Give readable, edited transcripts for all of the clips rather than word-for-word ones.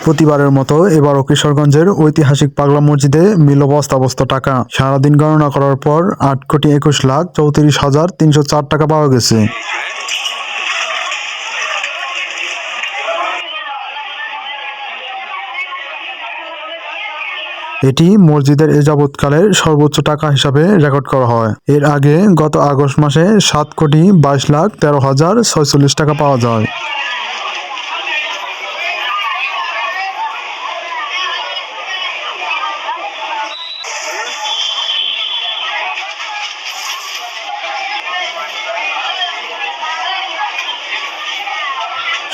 প্রতিবারের মতো এবারও কিশোরগঞ্জের ঐতিহাসিক পাগলা মসজিদে মিলল বস্তা বস্তা টাকা। সারাদিন গণনা করার পর 8,21,34,304 টাকা পাওয়া গেছে। এটি মসজিদের এ যাবৎকালের সর্বোচ্চ টাকা হিসাবে রেকর্ড করা হয়। এর আগে গত আগস্ট মাসে 7,22,13,046 টাকা পাওয়া যায়।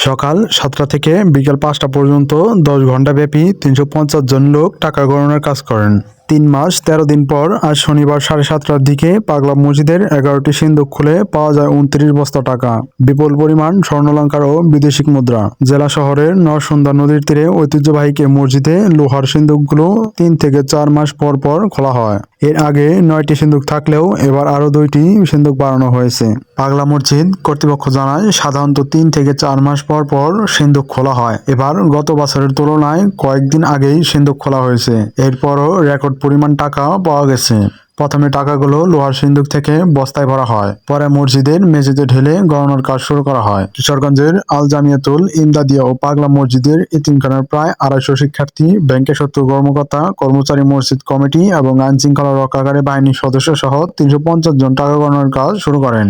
সকাল 7টা থেকে বিকেল 5টা পর্যন্ত 10 ঘন্টা ব্যাপী 350 জন লোক টাকা গণনার কাজ করেন। 3 মাস 13 দিন পর আজ শনিবার 7:30টার দিকে পাগলা মসজিদের 11টি সিন্দুক খুলে পাওয়া যায় 29 বস্তা টাকা, বিপুল পরিমাণ স্বর্ণালংকার ও বিদেশি মুদ্রা। জেলা শহরের নরসুন্দা নদীর তীরে ঐতিহ্যবাহী মসজিদে লোহার সিন্দুকগুলো 3 থেকে 4 মাস পর পর খোলা হয়। এর আগে 9টি সিন্দুক থাকলেও এবার আরও 2টি সিন্দুক বাড়ানো হয়েছে। পাগলা মসজিদ কর্তৃপক্ষ জানায়, সাধারণত 3 থেকে 4 মাস পর পর সিন্দুক খোলা হয়। এবার গত বছরের তুলনায় কয়েকদিন আগেই সিন্দুক খোলা হয়েছে। এরপরও রেকর্ড পরিমাণ টাকা পাওয়া গেছে। প্রথমে টাকাগুলো লোহার সিন্দুক থেকে বস্তায় ভরা হয়, পরে মসজিদের মেঝেতে ঢেলে গণনার কাজ শুরু করা হয়। কিশোরগঞ্জের আল জামিয়াতুল ইমদাদিয়া ও পাগলা মসজিদের এতিমখানার প্রায় 250 শিক্ষার্থী, ব্যাংকের 70 কর্মকর্তা কর্মচারী, মসজিদ কমিটি এবং আইন শৃঙ্খলা রক্ষাকারী বাহিনীর সদস্য সহ 350 জন টাকা গণনার কাজ শুরু করেন।